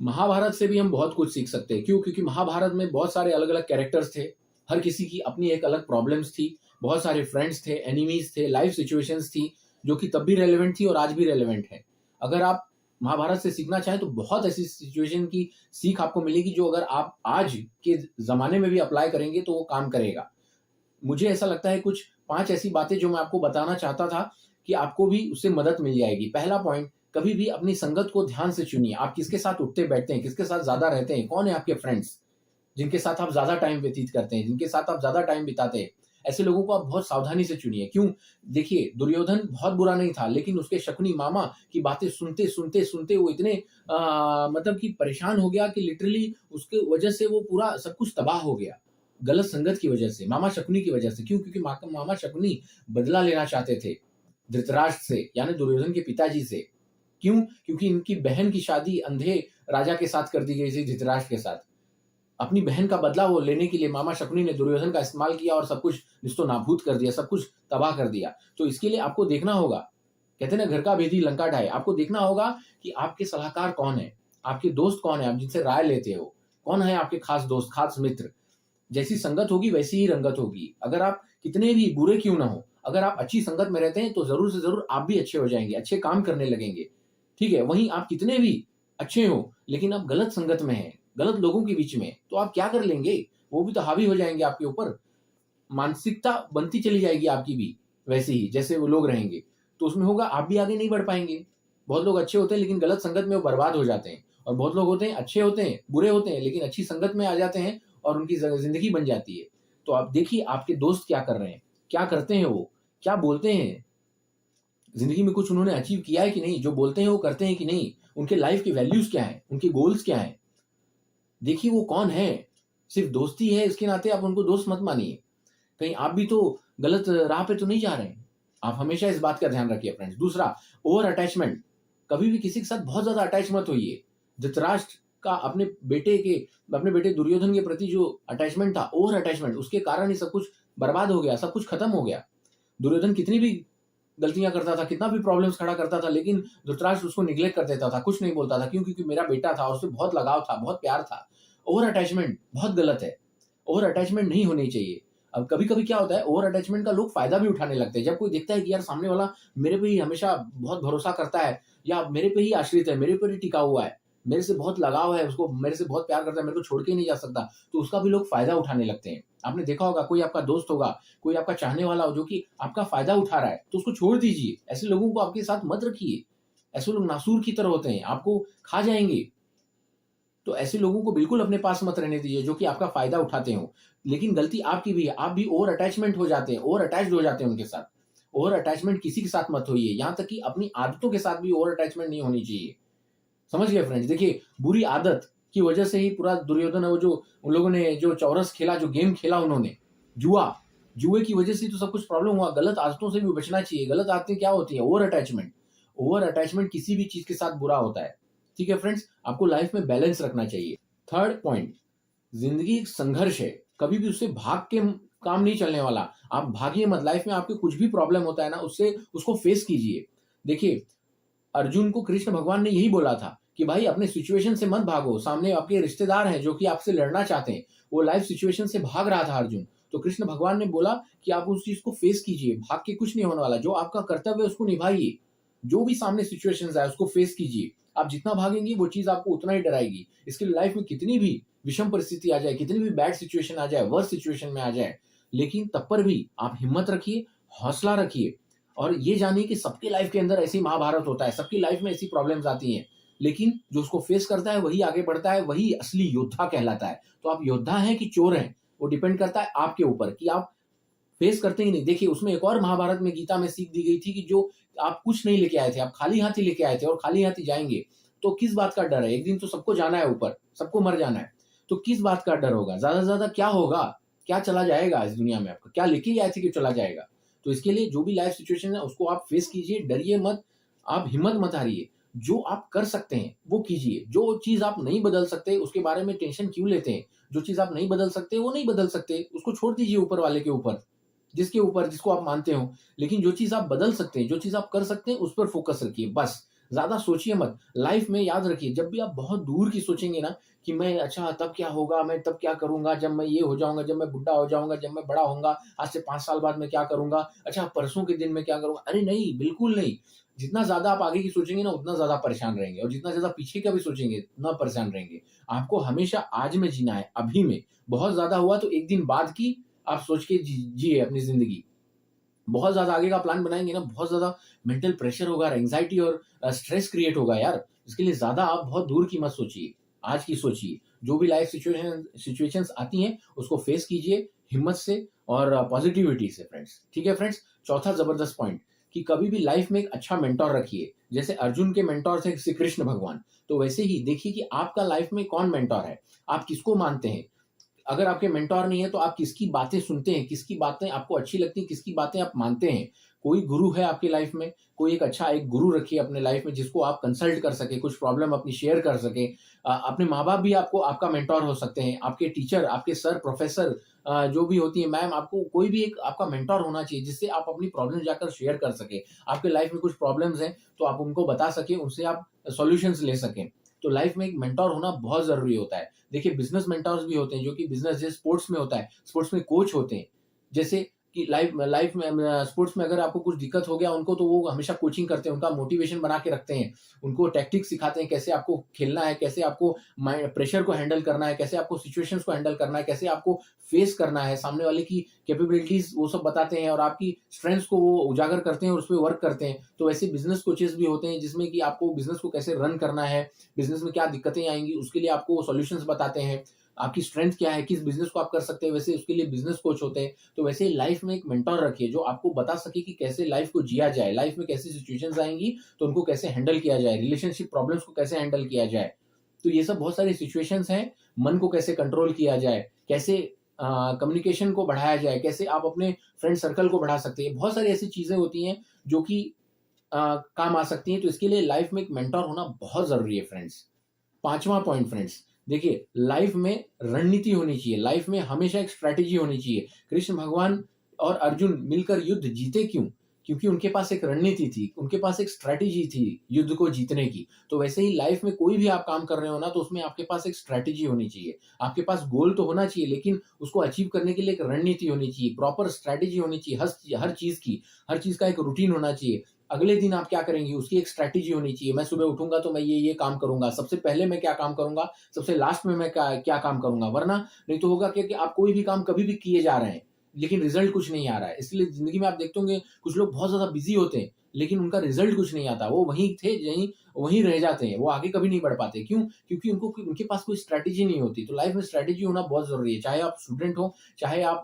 महाभारत से भी हम बहुत कुछ सीख सकते हैं। क्यों? क्योंकि महाभारत में बहुत सारे अलग-अलग कैरेक्टर्स थे। हर किसी की अपनी एक अलग प्रॉब्लम्स थी। बहुत सारे फ्रेंड्स थे, एनिमीज़ थे, लाइफ सिचुएशंस थी, जो कि तब भी रेलेवेंट थी और आज भी रेलेवेंट है। अगर आप महाभारत से सीखना चाहें तो बहुत ऐसी सिचुएशन की सीख आपको मिलेगी जो अगर आप आज के ज़माने में भी अप्लाई करेंगे तो वो काम करेगा। मुझे ऐसा लगता है कुछ 5 ऐसी बातें जो मैं आपको बताना चाहता था कि आपको भी उससे मदद मिल जाएगी। पहला पॉइंट, कभी भी अपनी संगत को ध्यान से चुनिए। आप किसके साथ उठते-बैठते हैं, किसके साथ ज़्यादा रहते हैं, कौन है आपके फ्रेंड्स, जिनके साथ आप ज़्यादा टाइम व्यतीत करते हैं, जिनके साथ आप ज़्यादा टाइम बिताते हैं। ऐसे लोगों को आप बहुत सावधानी से चुनिए। क्यों? देखिए, दुर्योधन बहुत बुरा नहीं था, लेकिन उसके शकुनी मामा की बातें सुनते वो इतने मतलब कि परेशान हो गया कि लिटरली उसके वजह से वो पूरा सब कुछ तबाह हो गया। गलत संगत की वजह से, मामा शकुनी की वजह से। क्यों? क्योंकि मामा शकुनी बदला लेना चाहते थे धृतराष्ट्र से, यानी दुर्योधन के पिताजी से। क्यों? क्योंकि इनकी बहन की शादी अंधे राजा के साथ कर दी गई थी, धृतराष्ट्र के साथ। अपनी बहन का बदला वो लेने के लिए मामा शकुनी ने दुर्योधन का इस्तेमाल किया और सब कुछ निस्तो-नाबूद कर दिया, सब कुछ तबाह कर दिया। तो इसके लिए आपको देखना होगा, कहते हैं ना घर का भेदी लंका ढाए, आपको देखना होगा कि आपके सलाहकार कौन है, आपके दोस्त कौन है, आप जिनसे राय लेते हो, कौन है आपके खास दोस्त, खास मित्र। जैसी संगत होगी वैसी ही रंगत होगी। अगर आप कितने भी बुरे क्यों ना हो, अगर आप अच्छी संगत में रहते हैं तो ज़रूर से ज़रूर आप भी अच्छे हो जाएँगे, अच्छे काम करने लगेंगे। ठीक है? वहीं आप कितने भी अच्छे हो, लेकिन आप गलत संगत में हैं, गलत लोगों के बीच में, तो आप क्या कर लेंगे? वो भी तो हावी हो जाएँगे आपके ऊपर। मानसिकता बनती चली जाएगी आपकी भी, वैसे ही जैसे वो लोग रहेंगे। तो उसमें होगा आप भी आगे नहीं बढ़ पाएँगे। बहुत लोग अच्छे होते हैं लेकिन गलत संगत में वो बर्बाद हो जाते हैं और बहुत लोग होते हैं अच्छे होते हैं, बुरे होते हैं लेकिन अच्छी संगत में आ जाते हैं और उनकी ज़िंदगी बन जाती है। तो आप देखिए आपके दोस्त क्या कर रहे हैं? क्या करते हैं वो? क्या बोलते हैं? ज़िंदगी में कुछ उन्होंने अचीव किया है कि नहीं? जो बोलते हैं वो करते हैं कि नहीं? उनके लाइफ़ के वैल्यूज़ क्या हैं? उनके गोल्स क्या हैं? देखिए वो कौन है? सिर्फ़ दोस्ती है इसके नाते आप उनको दोस्त मत मानिए। कहीं आप भी तो गलत राह पे तो नहीं जा रहे हैं। आप हमेशा इस बात का ध्यान रखिए फ्रेंड्स। दूसरा, ओवर अटैचमेंट। कभी भी किसी के साथ बहुत ज़्यादा अटैच मत होइए। धृतराष्ट्र का अपने बेटे दुर्योधन के प्रति जो अटैचमेंट था, ओवर अटैचमेंट, उसके कारण ही सब कुछ बर्बाद हो गया, सब कुछ खत्म हो गया। दुर्योधन कितनी भी गलतियाँ करता था, कितना भी प्रॉब्लम्स खड़ा करता था, लेकिन धृतराष्ट्र उसको नेगलेक्ट कर देता था, कुछ नहीं बोलता था। क्यों? क्योंकि मेरा बेटा था और उससे बहुत लगाव था, बहुत प्यार था। ओवर अटैचमेंट बहुत गलत है। ओवर अटैचमेंट नहीं होनी चाहिए। अब कभी-कभी क्या होता है ओवर अटैचमेंट का लोग फ़ायदा भी उठाने लगते हैं। जब कोई देखता है कि यार सामने वाला मेरे पे ही हमेशा बहुत भरोसा करता है या मेरे पे ही आश्रित है, मेरे पर ही टिका हुआ है, मेरे से बहुत लगाव है, उसको मेरे से बहुत प्यार करता है, मेरे को छोड़ के ही नहीं जा सकता, तो उसका भी लोग फ़ायदा उठाने लगते हैं। आपने देखा होगा कोई आपका दोस्त होगा, कोई आपका चाहने वाला हो जो कि आपका फ़ायदा उठा रहा है, तो उसको छोड़ दीजिए। ऐसे लोगों को आपके साथ मत रखिए। ऐसे लोग नासूर की तरह होते हैं, आपको खा जाएँगे। तो ऐसे लोगों को बिल्कुल अपने पास मत रहने दीजिए जो कि आपका फ़ायदा उठाते हों। लेकिन गलती आपकी भी है, आप भी ओवर अटैचमेंट हो जाते हैं, ओवर अटैच्ड हो जाते हैं उनके साथ। ओवर अटैचमेंट किसी के साथ मत होइए, यहाँ तक कि अपनी आदतों के साथ भी ओवर अटैचमेंट नहीं होनी चाहिए। समझ गए फ्रेंड्स? देखिए, बुरी आदत की वजह से ही पूरा दुर्योधन है वो जो उन लोगों ने जो चौरस खेला, जो गेम खेला उन्होंने, जुआ, जुए की वजह से ही तो सब कुछ प्रॉब्लम हुआ। गलत आदतों से भी बचना चाहिए। गलत आदतें क्या होती हैं? Over attachment. ओवर अटैचमेंट किसी भी चीज़ के साथ बुरा होता है। ठीक है फ्रेंड्स? आपको लाइफ में बैलेंस रखना चाहिए। थर्ड पॉइंट, ज़िंदगी एक संघर्ष है। कभी भी उससे भाग के काम नहीं चलने वाला। आप भागिए मत। लाइफ में आपको कुछ भी प्रॉब्लम होता है ना, उससे उसको फेस कीजिए। देखिए, अर्जुन को कृष्ण भगवान ने यही बोला था कि भाई अपने सिचुएशन से मत भागो। सामने आपके रिश्तेदार हैं जो कि आपसे लड़ना चाहते हैं। वो लाइफ सिचुएशन से भाग रहा था अर्जुन। तो कृष्ण भगवान ने बोला कि आप उस चीज़ को फेस कीजिए। भाग के कुछ नहीं होने वाला। जो आपका कर्तव्य है उसको निभाइए। जो भी सामने सिचुएशंस आए उसको फेस कीजिए। आप जितना भागेंगे वो चीज़ आपको उतना ही डराएगी। इसके लिए लाइफ में कितनी भी विषम परिस्थिति आ जाए, कितनी भी बैड सिचुएशन आ जाए, वर्स्ट सिचुएशन में आ जाए, लेकिन तब पर भी आप हिम्मत रखिए, हौसला रखिए और ये जानिए कि सबकी लाइफ के अंदर ऐसे ही महाभारत होता है, सबकी लाइफ में ऐसी प्रॉब्लम्स आती हैं। लेकिन जो उसको फेस करता है वही आगे बढ़ता है, वही असली योद्धा कहलाता है। तो आप योद्धा हैं कि चोर हैं, वो डिपेंड करता है आपके ऊपर कि आप फेस करते ही नहीं। देखिए उसमें एक और महाभारत में गीता में सीख दी गई थी कि जो आप कुछ नहीं लेके आए थे, आप खाली हाथ ही लेके आए थे और खाली हाथ ही जाएँगे, तो किस बात का डर है? एक दिन तो सबको जाना है ऊपर, सबको मर जाना है। तो किस बात का डर होगा? ज़्यादा से ज़्यादा क्या होगा? क्या चला जाएगा इस दुनिया में आपका? क्या लेके ही आए थे कि चला जाएगा? तो इसके लिए जो भी लाइफ सिचुएशन है उसको आप फेस कीजिए, डरिए मत, आप हिम्मत मत हारिए। जो आप कर सकते हैं वो कीजिए। जो चीज़ आप नहीं बदल सकते उसके बारे में टेंशन क्यों लेते हैं? जो चीज़ आप नहीं बदल सकते वो नहीं बदल सकते, उसको छोड़ दीजिए ऊपर वाले के ऊपर। जिसके ऊपर जिसको आप मानते हो। लेकिन जो चीज़ आप बदल सकते हैं, जो चीज़ आप कर सकते हैं, उस पर फ़ोकस रखिए बस। ज़्यादा सोचिए मत। लाइफ में याद रखिए, जब भी आप बहुत दूर की सोचेंगे ना कि मैं अच्छा तब क्या होगा, मैं तब क्या करूँगा, जब मैं ये हो जाऊँगा, जब मैं बुड्ढा हो जाऊँगा, जब मैं बड़ा होऊँगा, आज से 5 साल बाद मैं क्या करूँगा, अच्छा परसों के दिन मैं क्या करूँगा? अरे नहीं, बिल्कुल नहीं। जितना ज़्यादा आप आगे की सोचेंगे ना, उतना ज़्यादा परेशान रहेंगे और जितना ज़्यादा पीछे का भी सोचेंगे, उतना परेशान रहेंगे। आपको हमेशा आज में जीना है, अभी में। बहुत ज़्यादा हुआ तो 1 दिन बाद की आप सोच के जिए अपनी ज़िंदगी। बहुत ज़्यादा आगे का प्लान बनाएँगे ना, बहुत ज़्यादा मेंटल प्रेशर होगा, एंग्ज़ायटी और स्ट्रेस क्रिएट होगा यार। इसके लिए ज़्यादा आप बहुत दूर की मत सोचिए, आज की सोचिए। जो भी लाइफ़ सिचुएशंस आती हैं, उसको फेस कीजिए हिम्मत से और पॉज़िटिविटी से फ्रेंड्स। ठीक है फ्रेंड्स? चौथा ज़बरदस्त पॉइंट कि कभी भी लाइफ़ में एक अच्छा मेंटर रखिए। जैसे अर्जुन के मेंटर थे श्री कृष्ण भगवान, तो वैसे ही देखिए कि आपका लाइफ़ में कौन मेंटर है? आप किसको मानते हैं? अगर आपके मेंटर नहीं है तो आप किसकी बातें सुनते हैं, किसकी बातें आपको अच्छी लगती हैं, किसकी बातें आप मानते हैं। कोई गुरु है आपकी लाइफ में, कोई एक अच्छा एक गुरु रखिए अपने लाइफ में जिसको आप कंसल्ट कर सकें, कुछ प्रॉब्लम अपनी शेयर कर सकें। अपने माँ-बाप भी आपको आपका मेंटर हो सकते हैं, आपके टीचर, आपके सर, प्रोफेसर जो भी होती है मैम, आपको कोई भी एक आपका मेंटर होना चाहिए जिससे आप अपनी प्रॉब्लम जाकर शेयर कर सकें। आपके लाइफ में कुछ प्रॉब्लम्स हैं तो आप उनको बता सकें, उनसे आप सॉल्यूशंस ले सकें। तो लाइफ में एक मेंटर होना बहुत ज़रूरी होता है। देखिए बिज़नेस मेंटर्स भी होते हैं जो कि बिज़नेस जैसे स्पोर्ट्स में होता है, स्पोर्ट्स में कोच होते हैं। जैसे कि लाइफ लाइफ में स्पोर्ट्स में अगर आपको कुछ दिक्कत हो गया उनको तो वो हमेशा कोचिंग करते हैं, उनका मोटिवेशन बना के रखते हैं। उनको टैक्टिक्स सिखाते हैं कैसे आपको खेलना है, कैसे आपको माइ प्रेशर को हैंडल करना है, कैसे आपको सिचुएशंस को हैंडल करना है, कैसे आपको फेस करना है, सामने वाले की कैपेबिलिटीज़ वो सब बताते हैं और आपकी स्ट्रेंथ्स को वो उजागर करते हैं और उसपे वर्क करते हैं। तो वैसे बिज़नेस कोचेस भी होते हैं जिसमें कि आपको बिज़नेस को कैसे रन करना है, बिज़नेस में क्या दिक्कतें आएँगी, उसके लिए आपको सॉल्यूशंस बताते हैं। आपकी स्ट्रेंथ क्या है, किस बिज़नेस को आप कर सकते हैं, वैसे उसके लिए बिज़नेस कोच होते हैं। तो वैसे ही लाइफ़ में एक मेंटर रखिए, जो आपको बता सके कि कैसे लाइफ़ को जिया जाए, लाइफ़ में कैसी सिचुएशंस आएँगी, तो उनको कैसे हैंडल किया जाए, रिलेशनशिप प्रॉब्लम्स को कैसे हैंडल किया जाए। तो ये सब बहुत सारी सिचुएशंस हैं, मन को कैसे कंट्रोल किया जाए, कैसे कम्युनिकेशन को बढ़ाया जाए, कैसे आप अपने फ्रेंड सर्कल को बढ़ा सकते हैं। बहुत सारी ऐसी चीज़ें होती हैं, जो कि काम आ सकती हैं, तो इसके लिए लाइफ़ में एक मेंटर होना बहुत ज़रूरी है फ्रेंड्स। 5वां पॉइंट फ्रेंड्स, देखिए लाइफ में रणनीति होनी चाहिए, लाइफ में हमेशा एक स्ट्रैटेजी होनी चाहिए। कृष्ण भगवान और अर्जुन मिलकर युद्ध जीते क्यों? क्योंकि उनके पास एक रणनीति थी, उनके पास एक स्ट्रैटेजी थी युद्ध को जीतने की। तो वैसे ही लाइफ में कोई भी आप काम कर रहे हो ना, तो उसमें आपके पास एक स्ट्रैटेजी होनी चाहिए। आपके पास गोल तो होना चाहिए, लेकिन उसको अचीव करने के लिए एक रणनीति होनी चाहिए, प्रॉपर स्ट्रैटेजी होनी चाहिए हर चीज़ का एक रूटीन होना चाहिए। अगले दिन आप क्या करेंगे उसकी एक स्ट्रैटेजी होनी चाहिए। मैं सुबह उठूँगा तो मैं ये काम करूँगा, सबसे पहले मैं क्या काम करूँगा, सबसे लास्ट में मैं क्या क्या काम करूँगा। वरना नहीं तो होगा क्या कि आप कोई भी काम कभी भी किए जा रहे हैं, लेकिन रिज़ल्ट कुछ नहीं आ रहा है। इसलिए ज़िंदगी में आप देखते होंगे कुछ लोग बहुत ज़्यादा बिज़ी होते हैं, लेकिन उनका रिज़ल्ट कुछ नहीं आता। वो वहीं थे यहीं वहीं रह जाते हैं, वो आगे कभी नहीं बढ़ पाते। क्यों? क्योंकि उनके पास कोई स्ट्रैटेजी नहीं होती। तो लाइफ़ में स्ट्रैटेजी होना बहुत ज़रूरी है। चाहे आप स्टूडेंट हो, चाहे आप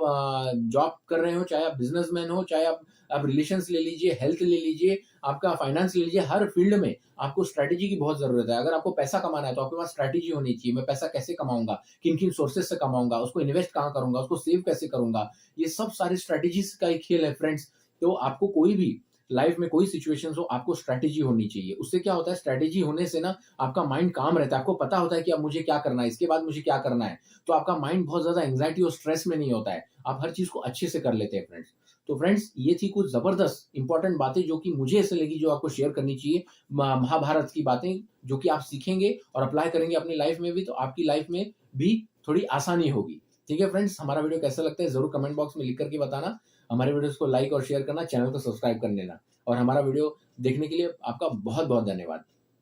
जॉब कर रहे हो, चाहे आप बिज़नेसमैन हो, चाहे आप रिलेशंस ले लीजिए, हेल्थ ले लीजिए, आपका फाइनेंस ले लीजिए, हर फील्ड में आपको स्ट्रैटेजी की बहुत ज़रूरत है। अगर आपको पैसा कमाना है तो आपके पास स्ट्रैटेजी होनी चाहिए। मैं पैसा कैसे कमाऊँगा? किन-किन सोर्सेज़ से कमाऊँगा? उसको इन्वेस्ट कहाँ करूँगा? उसको सेव कैसे करूँगा? ये सब सारी स्ट्रैटेजीज़ का एक खेल है फ्रेंड्स। तो आपको कोई भी लाइफ में कोई सिचुएशंस हो, आपको स्ट्रैटेजी होनी चाहिए। उससे क्या होता है, स्ट्रैटेजी होने से ना आपका माइंड काम रहता है। आपको पता होता है कि अब मुझे क्या करना है, इसके बाद मुझे क्या करना है। तो आपका माइंड बहुत ज़्यादा एंग्ज़ायटी और स्ट्रेस में नहीं होता है। आप हर चीज़ को अच्छे से कर लेते हैं फ्रेंड्स। तो फ्रेंड्स ये थी कुछ ज़बरदस्त इम्पोर्टेंट बातें जो कि मुझे ऐसे लगी, जो आपको शेयर करनी चाहिए। महाभारत की बातें जो कि आप सीखेंगे और अप्लाई करेंगे अपनी लाइफ में भी, तो आपकी लाइफ में भी थोड़ी आसानी होगी। ठीक है फ्रेंड्स, हमारा वीडियो कैसा लगता है ज़रूर कमेंट बॉक्स में लिख कर के बताना। हमारे वीडियोज़ को लाइक और शेयर करना, चैनल को सब्सक्राइब कर लेना और हमारा वीडियो देखने के लिए आपका बहुत-बहुत धन्यवाद।